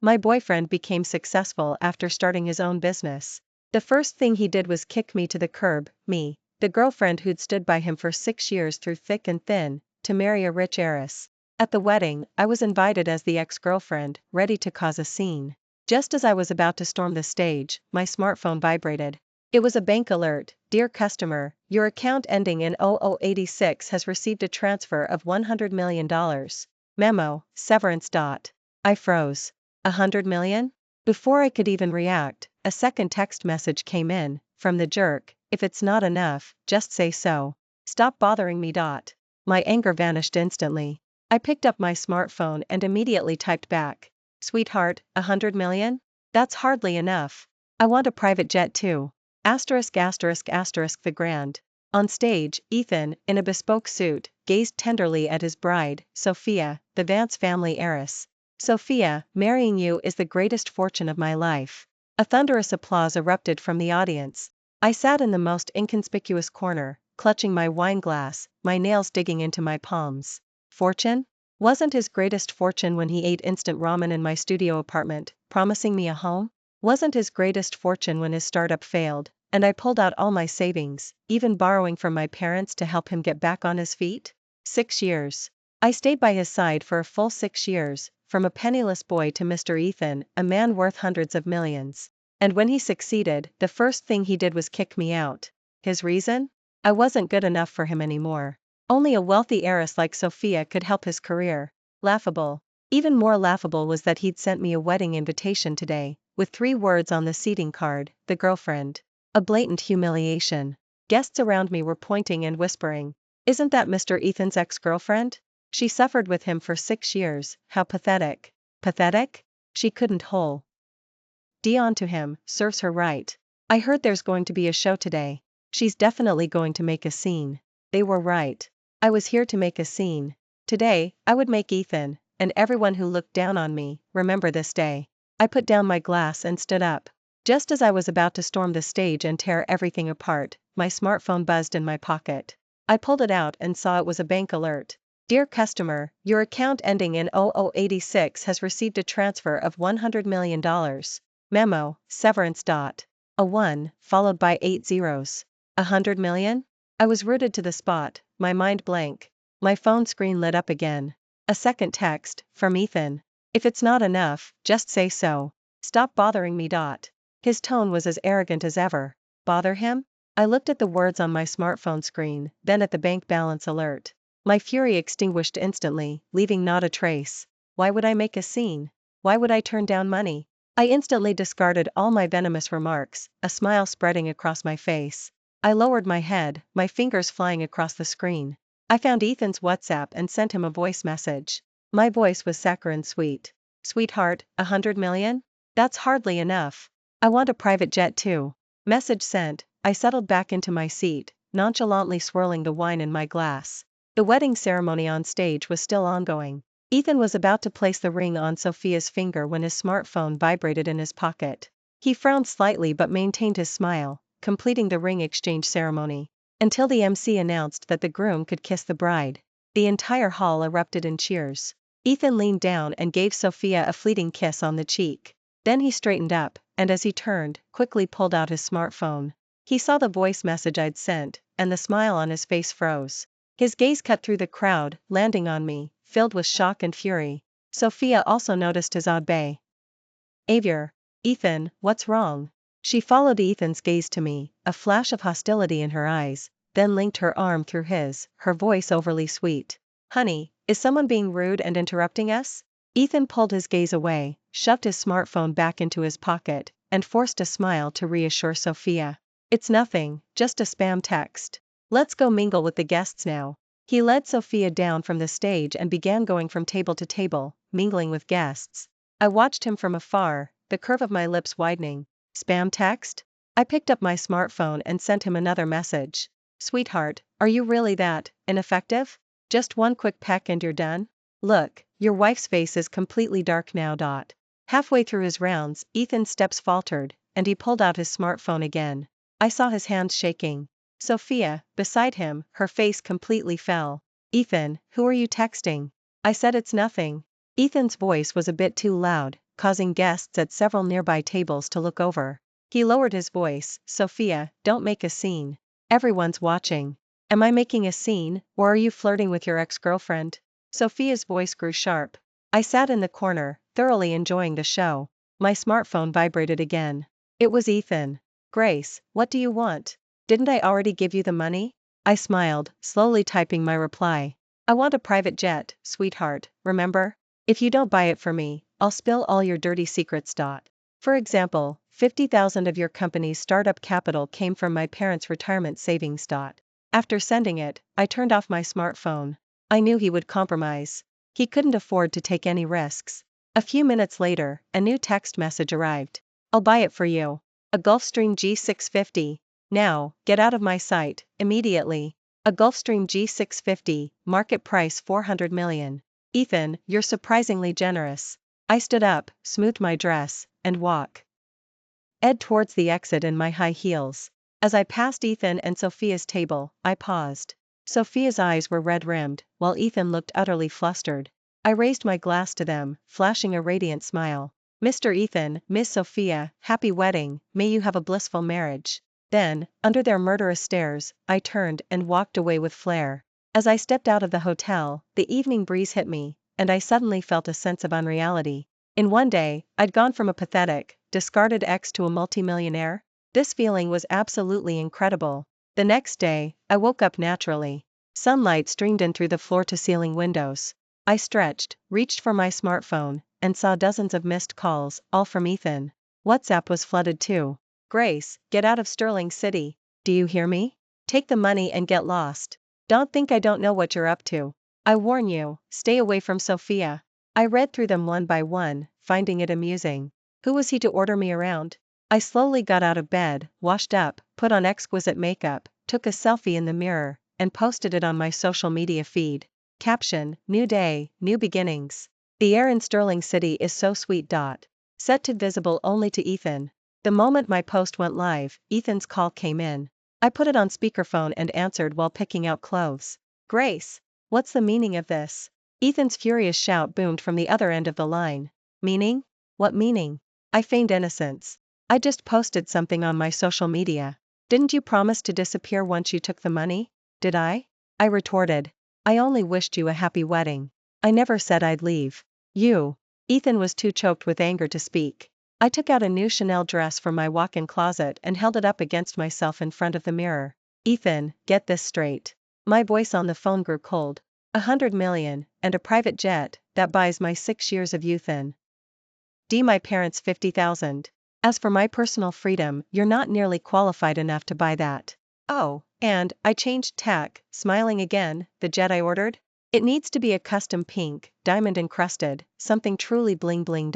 My boyfriend became successful after starting his own business. The first thing he did was kick me to the curb, me, the girlfriend who'd stood by him for 6 years through thick and thin, to marry a rich heiress. At the wedding, I was invited as the ex-girlfriend, ready to cause a scene. Just as I was about to storm the stage, my smartphone vibrated. It was a bank alert. Dear customer, your account ending in 0086 has received a transfer of $100 million. Memo, severance. I froze. $100 million? Before I could even react, a second text message came in, from the jerk. If it's not enough, just say so. Stop bothering me. My anger vanished instantly. I picked up my smartphone and immediately typed back. Sweetheart, $100 million? That's hardly enough. I want a private jet too. The grand. On stage, Ethan, in a bespoke suit, gazed tenderly at his bride, Sophia, the Vance family heiress. Sophia, marrying you is the greatest fortune of my life. A thunderous applause erupted from the audience. I sat in the most inconspicuous corner, clutching my wine glass, my nails digging into my palms. Fortune? Wasn't his greatest fortune when he ate instant ramen in my studio apartment, promising me a home? Wasn't his greatest fortune when his startup failed, and I pulled out all my savings, even borrowing from my parents to help him get back on his feet? 6 years. I stayed by his side for a full 6 years, from a penniless boy to Mr. Ethan, a man worth hundreds of millions. And when he succeeded, the first thing he did was kick me out. His reason? I wasn't good enough for him anymore. Only a wealthy heiress like Sophia could help his career. Laughable. Even more laughable was that he'd sent me a wedding invitation today, with 3 words on the seating card, the girlfriend. A blatant humiliation. Guests around me were pointing and whispering. Isn't that Mr. Ethan's ex-girlfriend? She suffered with him for 6 years, how pathetic. Pathetic? She couldn't hold on to him, serves her right. I heard there's going to be a show today. She's definitely going to make a scene. They were right. I was here to make a scene. Today, I would make Ethan, and everyone who looked down on me, remember this day. I put down my glass and stood up. Just as I was about to storm the stage and tear everything apart, my smartphone buzzed in my pocket. I pulled it out and saw it was a bank alert. Dear customer, your account ending in 0086 has received a transfer of $100 million. Memo, severance. A 1, followed by 8 zeros. $100 million? I was rooted to the spot, my mind blank. My phone screen lit up again. A second text, from Ethan. If it's not enough, just say so. Stop bothering me. His tone was as arrogant as ever. Bother him? I looked at the words on my smartphone screen, then at the bank balance alert. My fury extinguished instantly, leaving not a trace. Why would I make a scene? Why would I turn down money? I instantly discarded all my venomous remarks, a smile spreading across my face. I lowered my head, my fingers flying across the screen. I found Ethan's WhatsApp and sent him a voice message. My voice was saccharine sweet. Sweetheart, $100 million? That's hardly enough. I want a private jet too. Message sent. I settled back into my seat, nonchalantly swirling the wine in my glass. The wedding ceremony on stage was still ongoing. Ethan was about to place the ring on Sophia's finger when his smartphone vibrated in his pocket. He frowned slightly but maintained his smile, completing the ring exchange ceremony, until the MC announced that the groom could kiss the bride. The entire hall erupted in cheers. Ethan leaned down and gave Sophia a fleeting kiss on the cheek. Then he straightened up, and as he turned, quickly pulled out his smartphone. He saw the voice message I'd sent, and the smile on his face froze. His gaze cut through the crowd, landing on me, filled with shock and fury. Sophia also noticed his odd behavior. Ethan, what's wrong? She followed Ethan's gaze to me, a flash of hostility in her eyes, then linked her arm through his, her voice overly sweet. Honey, is someone being rude and interrupting us? Ethan pulled his gaze away, shoved his smartphone back into his pocket, and forced a smile to reassure Sophia. It's nothing, just a spam text. Let's go mingle with the guests now. He led Sophia down from the stage and began going from table to table, mingling with guests. I watched him from afar, the curve of my lips widening. Spam text? I picked up my smartphone and sent him another message. Sweetheart, are you really that ineffective? Just one quick peck and you're done? Look, your wife's face is completely dark now. Halfway through his rounds, Ethan's steps faltered, and he pulled out his smartphone again. I saw his hands shaking. Sophia, beside him, her face completely fell. Ethan, who are you texting? I said it's nothing. Ethan's voice was a bit too loud, causing guests at several nearby tables to look over. He lowered his voice, "Sophia, don't make a scene. Everyone's watching." "Am I making a scene, or are you flirting with your ex-girlfriend?" Sophia's voice grew sharp. I sat in the corner, thoroughly enjoying the show. My smartphone vibrated again. It was Ethan. "Grace, what do you want? Didn't I already give you the money?" I smiled, slowly typing my reply. "I want a private jet, sweetheart, remember? If you don't buy it for me, I'll spill all your dirty secrets. For example, 50,000 of your company's startup capital came from my parents' retirement savings. After sending it, I turned off my smartphone. I knew he would compromise. He couldn't afford to take any risks. A few minutes later, a new text message arrived. "I'll buy it for you. A Gulfstream G650. Now, get out of my sight, immediately. A Gulfstream G650, market price 400 million. Ethan, you're surprisingly generous." I stood up, smoothed my dress, and walked towards the exit in my high heels. As I passed Ethan and Sophia's table, I paused. Sophia's eyes were red-rimmed, while Ethan looked utterly flustered. I raised my glass to them, flashing a radiant smile. "Mr. Ethan, Miss Sophia, happy wedding, may you have a blissful marriage." Then, under their murderous stares, I turned and walked away with flair. As I stepped out of the hotel, the evening breeze hit me, and I suddenly felt a sense of unreality. In one day, I'd gone from a pathetic, discarded ex to a multimillionaire. This feeling was absolutely incredible. The next day, I woke up naturally. Sunlight streamed in through the floor-to-ceiling windows. I stretched, reached for my smartphone, and saw dozens of missed calls, all from Ethan. WhatsApp was flooded too. "Grace, get out of Sterling City. Do you hear me? Take the money and get lost. Don't think I don't know what you're up to. I warn you, stay away from Sophia." I read through them one by one, finding it amusing. Who was he to order me around? I slowly got out of bed, washed up, put on exquisite makeup, took a selfie in the mirror, and posted it on my social media feed. Caption: "New day, new beginnings. The air in Sterling City is so sweet. Set to visible only to Ethan." The moment my post went live, Ethan's call came in. I put it on speakerphone and answered while picking out clothes. "Grace, what's the meaning of this?" Ethan's furious shout boomed from the other end of the line. "Meaning? What meaning?" I feigned innocence. "I just posted something on my social media. Didn't you promise to disappear once you took the money?" "Did I?" I retorted. "I only wished you a happy wedding. I never said I'd leave you." Ethan was too choked with anger to speak. I took out a new Chanel dress from my walk-in closet and held it up against myself in front of the mirror. "Ethan, get this straight." My voice on the phone grew cold. 100 million, and a private jet, that buys my 6 years of youth in. My parents 50,000. As for my personal freedom, you're not nearly qualified enough to buy that. "Oh, and," I changed tack, smiling again, "the jet I ordered? It needs to be a custom pink, diamond encrusted, something truly bling bling.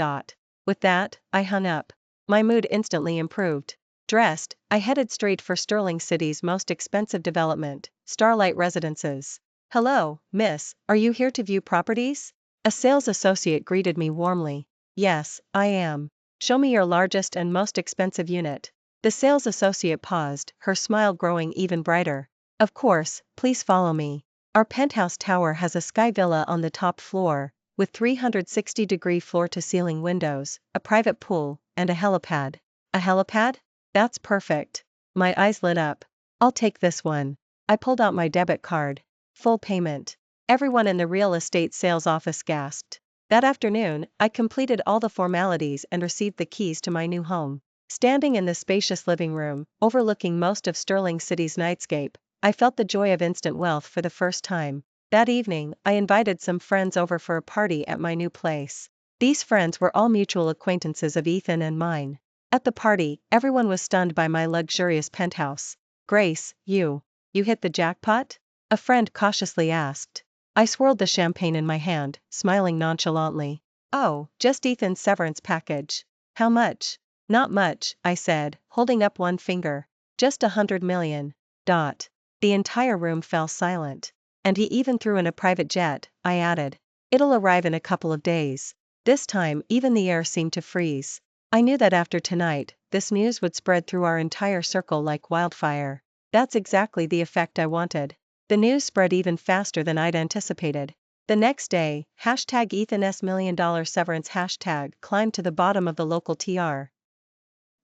With that, I hung up. My mood instantly improved. Dressed, I headed straight for Sterling City's most expensive development, Starlight Residences. "Hello, miss, are you here to view properties?" A sales associate greeted me warmly. "Yes, I am. Show me your largest and most expensive unit." The sales associate paused, her smile growing even brighter. "Of course, please follow me. Our penthouse tower has a sky villa on the top floor, with 360-degree floor-to-ceiling windows, a private pool, and a helipad." "A helipad? That's perfect." My eyes lit up. "I'll take this one." I pulled out my debit card. Full payment. Everyone in the real estate sales office gasped. That afternoon, I completed all the formalities and received the keys to my new home. Standing in the spacious living room, overlooking most of Sterling City's nightscape, I felt the joy of instant wealth for the first time. That evening, I invited some friends over for a party at my new place. These friends were all mutual acquaintances of Ethan and mine. At the party, everyone was stunned by my luxurious penthouse. "Grace, you hit the jackpot?" a friend cautiously asked. I swirled the champagne in my hand, smiling nonchalantly. "Oh, just Ethan's severance package." "How much?" "Not much," I said, holding up one finger. "Just 100 million. The entire room fell silent. "And he even threw in a private jet," I added. "It'll arrive in a couple of days." This time even the air seemed to freeze. I knew that after tonight, this news would spread through our entire circle like wildfire. That's exactly the effect I wanted. The news spread even faster than I'd anticipated. The next day, hashtag Ethan's $1 million severance hashtag climbed to the bottom of the local TR.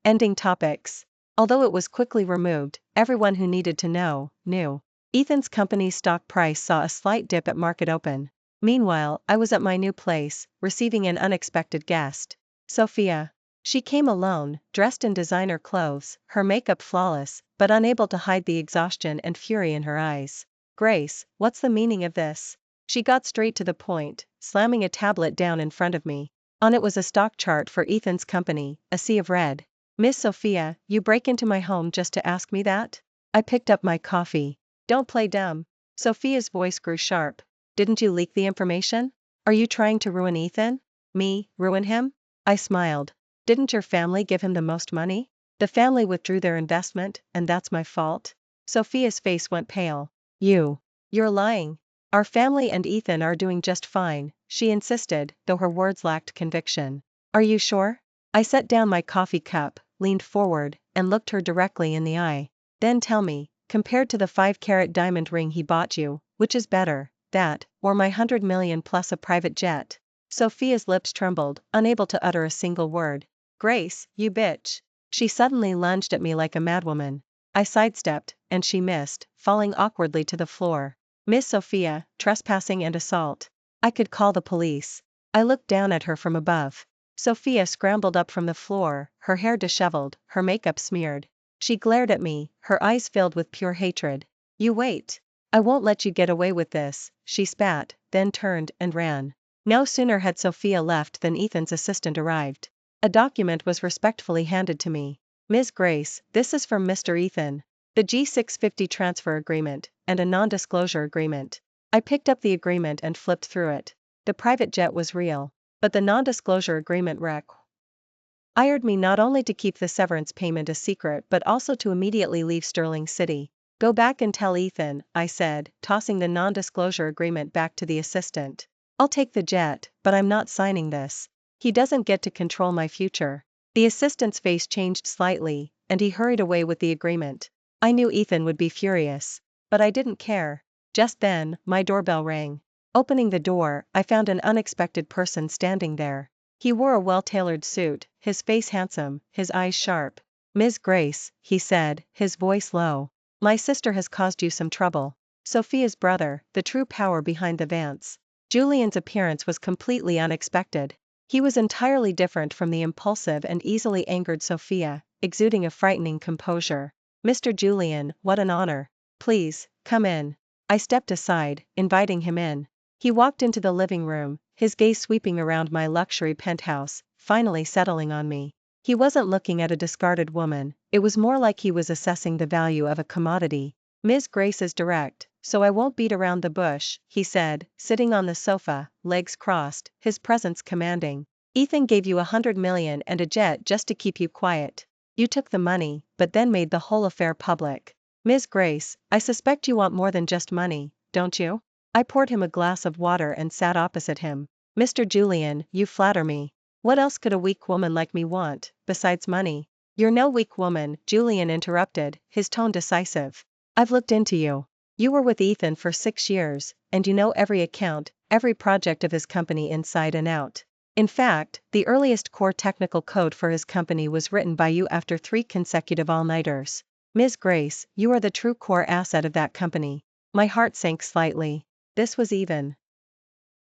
Ending topics. Although it was quickly removed, everyone who needed to know, knew. Ethan's company's stock price saw a slight dip at market open. Meanwhile, I was at my new place, receiving an unexpected guest. Sophia. She came alone, dressed in designer clothes, her makeup flawless, but unable to hide the exhaustion and fury in her eyes. Grace, what's the meaning of this? She got straight to the point, slamming a tablet down in front of me. On it was a stock chart for Ethan's company, a sea of red. Miss Sophia, you break into my home just to ask me that? I picked up my coffee. Don't play dumb. Sophia's voice grew sharp. Didn't you leak the information? Are you trying to ruin Ethan? Me, ruin him? I smiled. Didn't your family give him the most money? The family withdrew their investment, and that's my fault? Sophia's face went pale. You're lying. Our family and Ethan are doing just fine, she insisted, though her words lacked conviction. Are you sure? I set down my coffee cup, leaned forward, and looked her directly in the eye. Then tell me, compared to the 5-carat diamond ring he bought you, which is better, that, or my 100 million plus a private jet? Sophia's lips trembled, unable to utter a single word. Grace, you bitch. She suddenly lunged at me like a madwoman. I sidestepped, and she missed, falling awkwardly to the floor. Miss Sophia, trespassing and assault. I could call the police. I looked down at her from above. Sophia scrambled up from the floor, her hair disheveled, her makeup smeared. She glared at me, her eyes filled with pure hatred. You wait. I won't let you get away with this, she spat, then turned and ran. No sooner had Sophia left than Ethan's assistant arrived. A document was respectfully handed to me. Ms. Grace, this is from Mr. Ethan. The G650 transfer agreement, and a non-disclosure agreement. I picked up the agreement and flipped through it. The private jet was real, but the non-disclosure agreement required me not only to keep the severance payment a secret but also to immediately leave Sterling City. Go back and tell Ethan, I said, tossing the non-disclosure agreement back to the assistant. I'll take the jet, but I'm not signing this. He doesn't get to control my future. The assistant's face changed slightly, and he hurried away with the agreement. I knew Ethan would be furious, but I didn't care. Just then, my doorbell rang. Opening the door, I found an unexpected person standing there. He wore a well-tailored suit, his face handsome, his eyes sharp. Ms. Grace, he said, his voice low. My sister has caused you some trouble. Sophia's brother, the true power behind the Vance. Julian's appearance was completely unexpected. He was entirely different from the impulsive and easily angered Sophia, exuding a frightening composure. Mr. Julian, what an honor. Please, come in. I stepped aside, inviting him in. He walked into the living room, his gaze sweeping around my luxury penthouse, finally settling on me. He wasn't looking at a discarded woman, it was more like he was assessing the value of a commodity. Ms. Grace is direct, so I won't beat around the bush, he said, sitting on the sofa, legs crossed, his presence commanding. Ethan gave you 100 million and a jet just to keep you quiet. You took the money, but then made the whole affair public. Ms. Grace, I suspect you want more than just money, don't you? I poured him a glass of water and sat opposite him. Mr. Julian, you flatter me. What else could a weak woman like me want, besides money? You're no weak woman, Julian interrupted, his tone decisive. I've looked into you. You were with Ethan for 6 years, and you know every account, every project of his company inside and out. In fact, the earliest core technical code for his company was written by you after 3 consecutive all-nighters. Ms. Grace, you are the true core asset of that company. My heart sank slightly. This was even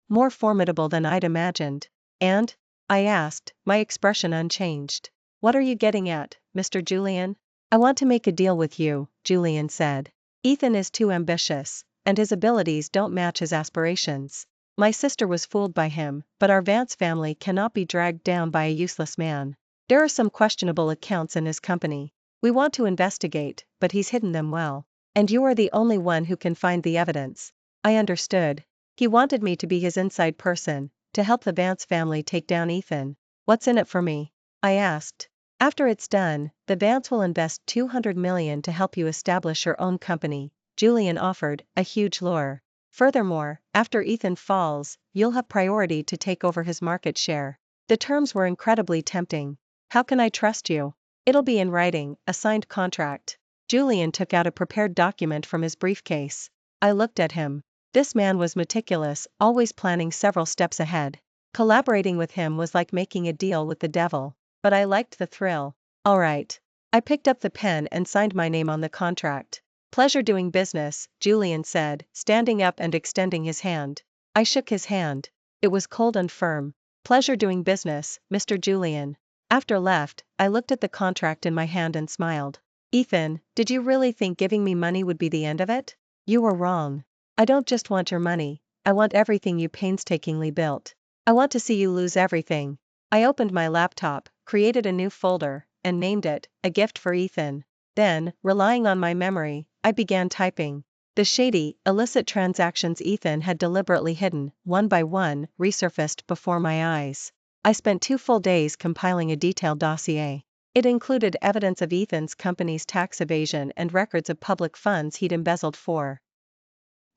more formidable than I'd imagined. And? I asked, my expression unchanged. What are you getting at, Mr. Julian? I want to make a deal with you, Julian said. Ethan is too ambitious, and his abilities don't match his aspirations. My sister was fooled by him, but our Vance family cannot be dragged down by a useless man. There are some questionable accounts in his company. We want to investigate, but he's hidden them well. And you are the only one who can find the evidence. I understood. He wanted me to be his inside person, to help the Vance family take down Ethan. What's in it for me? I asked. After it's done, the Vance will invest 200 million to help you establish your own company, Julian offered, a huge lure. Furthermore, after Ethan falls, you'll have priority to take over his market share. The terms were incredibly tempting. How can I trust you? It'll be in writing, a signed contract. Julian took out a prepared document from his briefcase. I looked at him. This man was meticulous, always planning several steps ahead. Collaborating with him was like making a deal with the devil. But I liked the thrill. All right. I picked up the pen and signed my name on the contract. Pleasure doing business, Julian said, standing up and extending his hand. I shook his hand. It was cold and firm. Pleasure doing business, Mr. Julian. After left, I looked at the contract in my hand and smiled. Ethan, did you really think giving me money would be the end of it? You were wrong. I don't just want your money, I want everything you painstakingly built. I want to see you lose everything. I opened my laptop, created a new folder, and named it, A Gift for Ethan. Then, relying on my memory, I began typing. The shady, illicit transactions Ethan had deliberately hidden, one by one, resurfaced before my eyes. I spent 2 full days compiling a detailed dossier. It included evidence of Ethan's company's tax evasion and records of public funds he'd embezzled for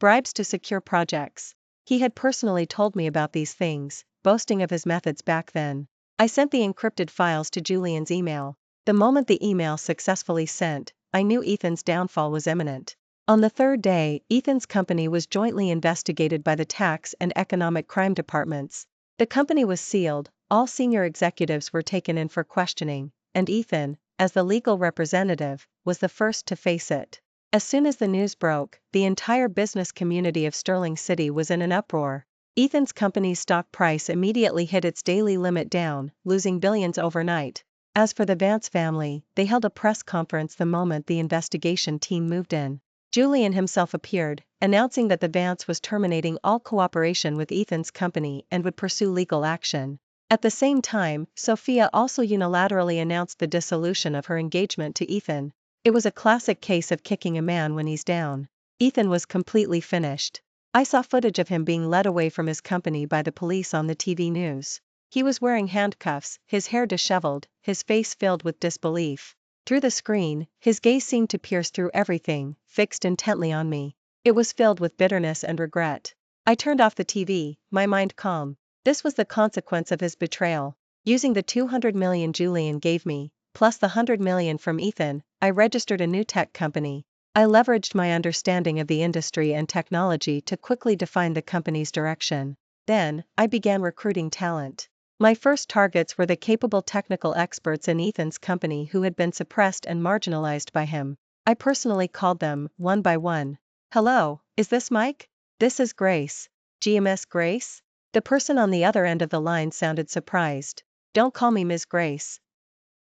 bribes to secure projects. He had personally told me about these things, boasting of his methods back then. I sent the encrypted files to Julian's email. The moment the email successfully sent, I knew Ethan's downfall was imminent. On the 3rd day, Ethan's company was jointly investigated by the tax and economic crime departments. The company was sealed, all senior executives were taken in for questioning, and Ethan, as the legal representative, was the first to face it. As soon as the news broke, the entire business community of Sterling City was in an uproar. Ethan's company's stock price immediately hit its daily limit down, losing billions overnight. As for the Vance family, they held a press conference the moment the investigation team moved in. Julian himself appeared, announcing that the Vance was terminating all cooperation with Ethan's company and would pursue legal action. At the same time, Sophia also unilaterally announced the dissolution of her engagement to Ethan. It was a classic case of kicking a man when he's down. Ethan was completely finished. I saw footage of him being led away from his company by the police on the TV news. He was wearing handcuffs, his hair disheveled, his face filled with disbelief. Through the screen, his gaze seemed to pierce through everything, fixed intently on me. It was filled with bitterness and regret. I turned off the TV, my mind calm. This was the consequence of his betrayal. Using the $200 million Julian gave me, plus the $100 million from Ethan, I registered a new tech company. I leveraged my understanding of the industry and technology to quickly define the company's direction. Then, I began recruiting talent. My first targets were the capable technical experts in Ethan's company who had been suppressed and marginalized by him. I personally called them, one by one. Hello, is this Mike? This is Grace. GMS Grace? The person on the other end of the line sounded surprised. Don't call me Ms. Grace.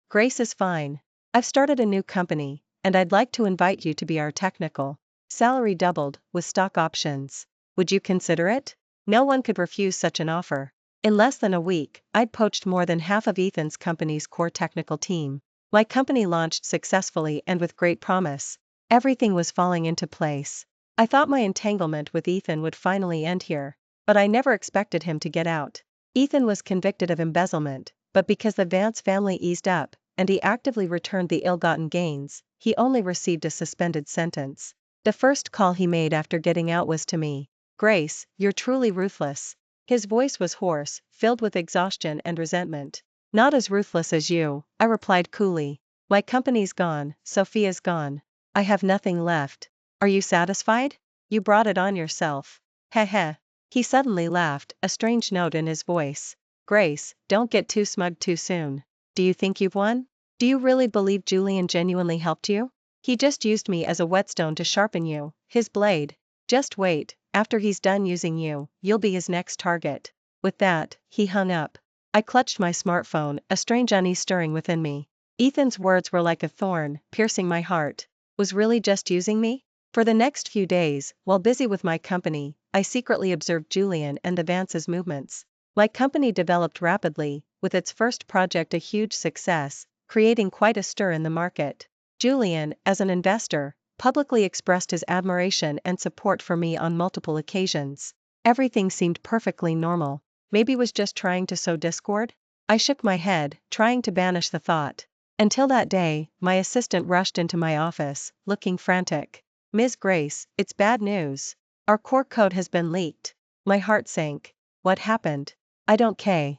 Grace is fine. I've started a new company, and I'd like to invite you to be our technical. Salary doubled, with stock options. Would you consider it? No one could refuse such an offer. In less than a week, I'd poached more than half of Ethan's company's core technical team. My company launched successfully and with great promise. Everything was falling into place. I thought my entanglement with Ethan would finally end here, but I never expected him to get out. Ethan was convicted of embezzlement, but because the Vance family eased up, and he actively returned the ill-gotten gains, he only received a suspended sentence. The first call he made after getting out was to me. Grace, you're truly ruthless. His voice was hoarse, filled with exhaustion and resentment. Not as ruthless as you, I replied coolly. My company's gone, Sophia's gone. I have nothing left. Are you satisfied? You brought it on yourself. Heh heh. He suddenly laughed, a strange note in his voice. Grace, don't get too smug too soon. Do you think you've won? Do you really believe Julian genuinely helped you? He just used me as a whetstone to sharpen you, his blade. Just wait, after he's done using you, you'll be his next target. With that, he hung up. I clutched my smartphone, a strange unease stirring within me. Ethan's words were like a thorn, piercing my heart. Was really just using me? For the next few days, while busy with my company, I secretly observed Julian and the Vance's movements. My company developed rapidly, with its first project a huge success, creating quite a stir in the market. Julian, as an investor, publicly expressed his admiration and support for me on multiple occasions. Everything seemed perfectly normal. Maybe was just trying to sow discord? I shook my head, trying to banish the thought. Until that day, my assistant rushed into my office, looking frantic. Ms. Grace, it's bad news. Our core code has been leaked. My heart sank. What happened? I don't care.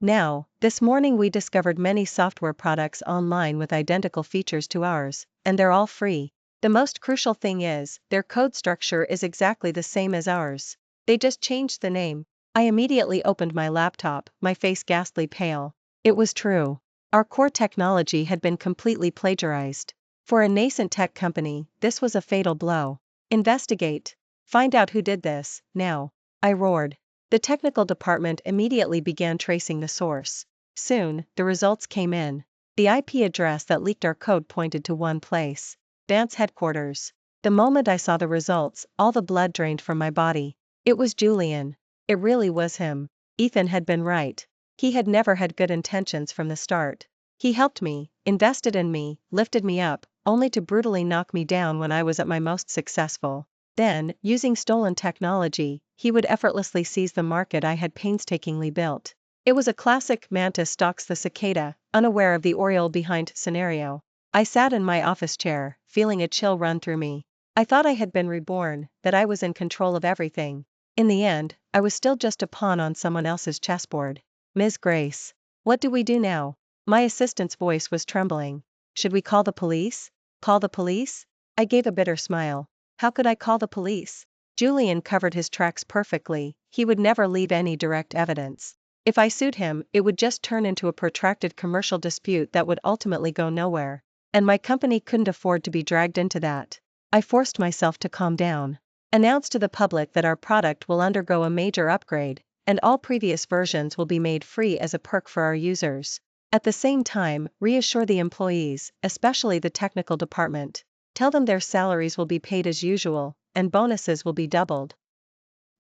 Now, this morning we discovered many software products online with identical features to ours, and they're all free. The most crucial thing is, their code structure is exactly the same as ours. They just changed the name. I immediately opened my laptop, my face ghastly pale. It was true. Our core technology had been completely plagiarized. For a nascent tech company, this was a fatal blow. Investigate. Find out who did this, now. I roared. The technical department immediately began tracing the source. Soon, the results came in. The IP address that leaked our code pointed to one place. Vance headquarters. The moment I saw the results, all the blood drained from my body. It was Julian. It really was him. Ethan had been right. He had never had good intentions from the start. He helped me, invested in me, lifted me up, only to brutally knock me down when I was at my most successful. Then, using stolen technology, he would effortlessly seize the market I had painstakingly built. It was a classic mantis stalks the cicada, unaware of the oriole behind scenario. I sat in my office chair, feeling a chill run through me. I thought I had been reborn, that I was in control of everything. In the end, I was still just a pawn on someone else's chessboard. Ms. Grace. What do we do now? My assistant's voice was trembling. Should we call the police? Call the police? I gave a bitter smile. How could I call the police? Julian covered his tracks perfectly, he would never leave any direct evidence. If I sued him, it would just turn into a protracted commercial dispute that would ultimately go nowhere. And my company couldn't afford to be dragged into that. I forced myself to calm down. Announce to the public that our product will undergo a major upgrade, and all previous versions will be made free as a perk for our users. At the same time, reassure the employees, especially the technical department. Tell them their salaries will be paid as usual, and bonuses will be doubled.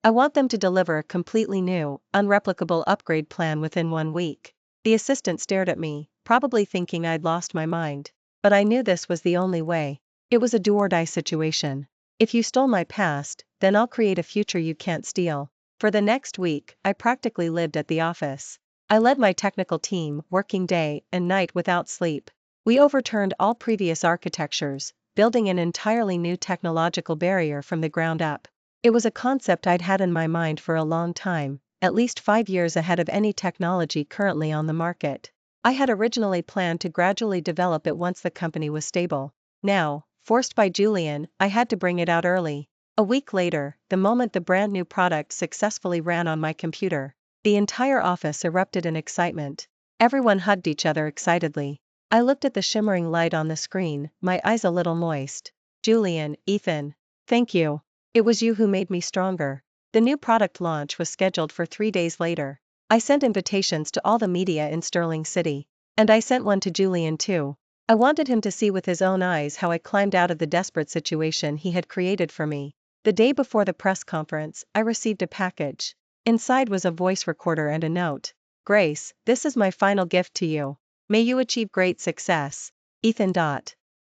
I want them to deliver a completely new, unreplicable upgrade plan within 1 week. The assistant stared at me, probably thinking I'd lost my mind. But I knew this was the only way. It was a do-or-die situation. If you stole my past, then I'll create a future you can't steal. For the next week, I practically lived at the office. I led my technical team, working day and night without sleep. We overturned all previous architectures, building an entirely new technological barrier from the ground up. It was a concept I'd had in my mind for a long time, at least 5 years ahead of any technology currently on the market. I had originally planned to gradually develop it once the company was stable. Now, forced by Julian, I had to bring it out early. A week later, the moment the brand new product successfully ran on my computer, the entire office erupted in excitement. Everyone hugged each other excitedly. I looked at the shimmering light on the screen, my eyes a little moist. Julian, Ethan. Thank you. It was you who made me stronger. The new product launch was scheduled for 3 days later. I sent invitations to all the media in Sterling City. And I sent one to Julian too. I wanted him to see with his own eyes how I climbed out of the desperate situation he had created for me. The day before the press conference, I received a package. Inside was a voice recorder and a note. Grace, this is my final gift to you. May you achieve great success. Ethan.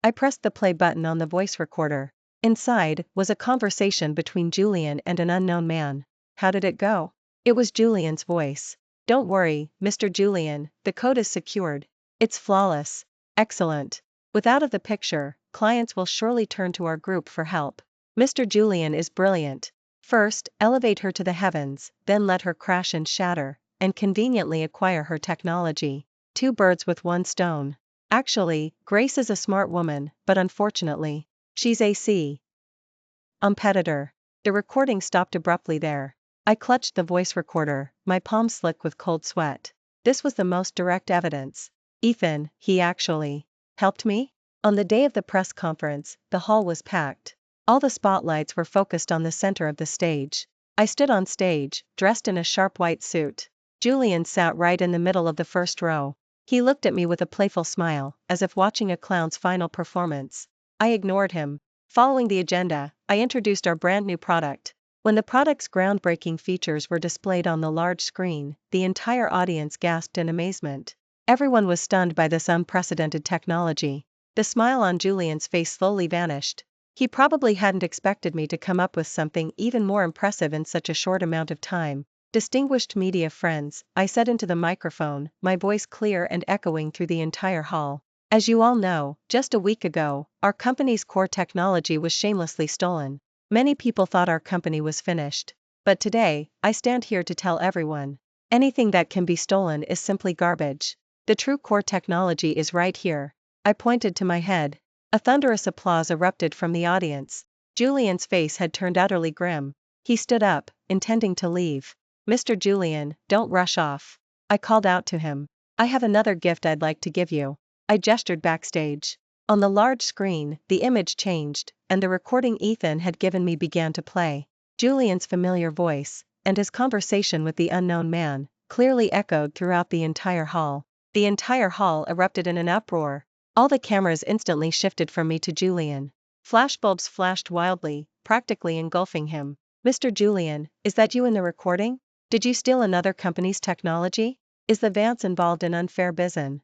I pressed the play button on the voice recorder. Inside was a conversation between Julian and an unknown man. How did it go? It was Julian's voice. Don't worry, Mr. Julian, the code is secured. It's flawless. Excellent. With out of the picture, clients will surely turn to our group for help. Mr. Julian is brilliant. First, elevate her to the heavens, then let her crash and shatter, and conveniently acquire her technology. 2 birds with 1 stone. Actually, Grace is a smart woman, but unfortunately, she's a competitor. The recording stopped abruptly there. I clutched the voice recorder, my palms slick with cold sweat. This was the most direct evidence. Ethan, he actually helped me? On the day of the press conference, the hall was packed. All the spotlights were focused on the center of the stage. I stood on stage, dressed in a sharp white suit. Julian sat right in the middle of the first row. He looked at me with a playful smile, as if watching a clown's final performance. I ignored him. Following the agenda, I introduced our brand new product. When the product's groundbreaking features were displayed on the large screen, the entire audience gasped in amazement. Everyone was stunned by this unprecedented technology. The smile on Julian's face slowly vanished. He probably hadn't expected me to come up with something even more impressive in such a short amount of time. Distinguished media friends, I said into the microphone, my voice clear and echoing through the entire hall. As you all know, just a week ago, our company's core technology was shamelessly stolen. Many people thought our company was finished. But today, I stand here to tell everyone. Anything that can be stolen is simply garbage. The true core technology is right here. I pointed to my head. A thunderous applause erupted from the audience. Julian's face had turned utterly grim. He stood up, intending to leave. "Mr. Julian, don't rush off." I called out to him. "I have another gift I'd like to give you." I gestured backstage. On the large screen, the image changed, and the recording Ethan had given me began to play. Julian's familiar voice, and his conversation with the unknown man, clearly echoed throughout the entire hall. The entire hall erupted in an uproar. All the cameras instantly shifted from me to Julian. Flashbulbs flashed wildly, practically engulfing him. "Mr. Julian, is that you in the recording? Did you steal another company's technology? Is the Vance involved in unfair business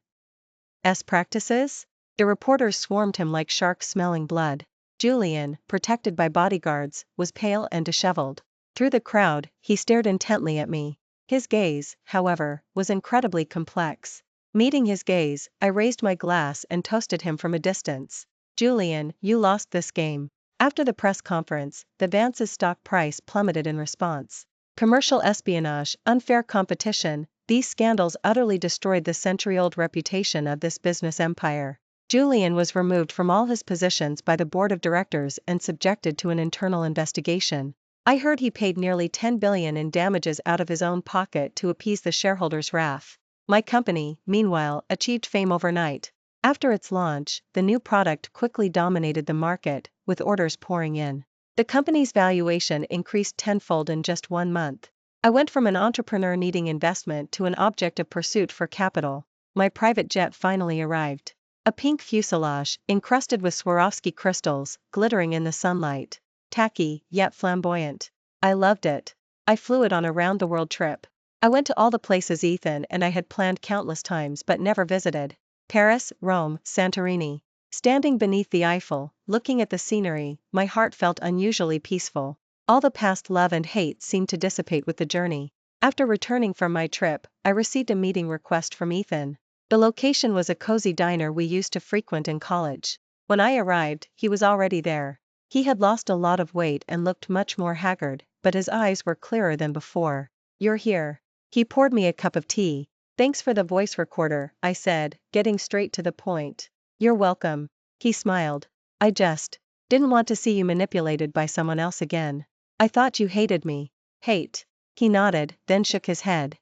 practices?" The reporters swarmed him like sharks smelling blood. Julian, protected by bodyguards, was pale and disheveled. Through the crowd, he stared intently at me. His gaze, however, was incredibly complex. Meeting his gaze, I raised my glass and toasted him from a distance. "Julian, you lost this game." After the press conference, the Vance's stock price plummeted in response. Commercial espionage, unfair competition, these scandals utterly destroyed the century-old reputation of this business empire. Julian was removed from all his positions by the board of directors and subjected to an internal investigation. I heard he paid nearly $10 billion in damages out of his own pocket to appease the shareholders' wrath. My company, meanwhile, achieved fame overnight. After its launch, the new product quickly dominated the market, with orders pouring in. The company's valuation increased tenfold in just 1 month. I went from an entrepreneur needing investment to an object of pursuit for capital. My private jet finally arrived. A pink fuselage, encrusted with Swarovski crystals, glittering in the sunlight. Tacky, yet flamboyant. I loved it. I flew it on a round-the-world trip. I went to all the places Ethan and I had planned countless times but never visited. Paris, Rome, Santorini. Standing beneath the Eiffel, looking at the scenery, my heart felt unusually peaceful. All the past love and hate seemed to dissipate with the journey. After returning from my trip, I received a meeting request from Ethan. The location was a cozy diner we used to frequent in college. When I arrived, he was already there. He had lost a lot of weight and looked much more haggard, but his eyes were clearer than before. "You're here." He poured me a cup of tea. "Thanks for the voice recorder," I said, getting straight to the point. "You're welcome." He smiled. "I just didn't want to see you manipulated by someone else again. I thought you hated me." "Hate?" He nodded, then shook his head.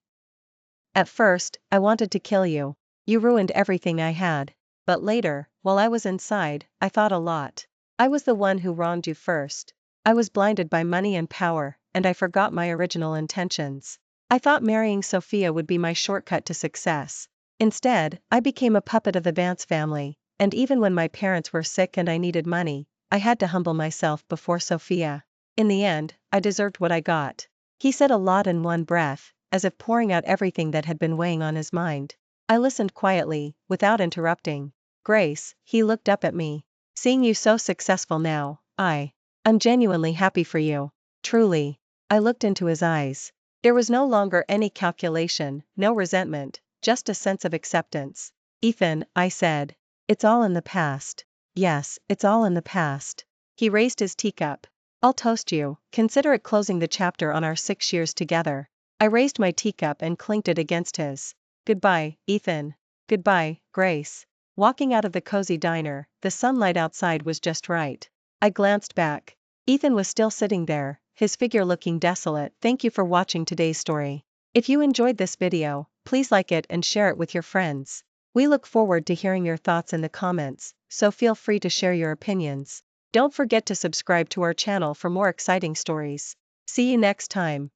"At first, I wanted to kill you. You ruined everything I had. But later, while I was inside, I thought a lot. I was the one who wronged you first. I was blinded by money and power, and I forgot my original intentions. I thought marrying Sophia would be my shortcut to success. Instead, I became a puppet of the Vance family, and even when my parents were sick and I needed money, I had to humble myself before Sophia. In the end, I deserved what I got." He said a lot in one breath, as if pouring out everything that had been weighing on his mind. I listened quietly, without interrupting. "Grace," he looked up at me. "Seeing you so successful now, I'm genuinely happy for you. Truly." I looked into his eyes. There was no longer any calculation, no resentment, just a sense of acceptance. "Ethan," I said, "it's all in the past." "Yes, it's all in the past." He raised his teacup. "I'll toast you, consider it closing the chapter on our 6 years together." I raised my teacup and clinked it against his. "Goodbye, Ethan." "Goodbye, Grace." Walking out of the cozy diner, the sunlight outside was just right. I glanced back. Ethan was still sitting there, his figure looking desolate. Thank you for watching today's story. If you enjoyed this video, please like it and share it with your friends. We look forward to hearing your thoughts in the comments, so feel free to share your opinions. Don't forget to subscribe to our channel for more exciting stories. See you next time.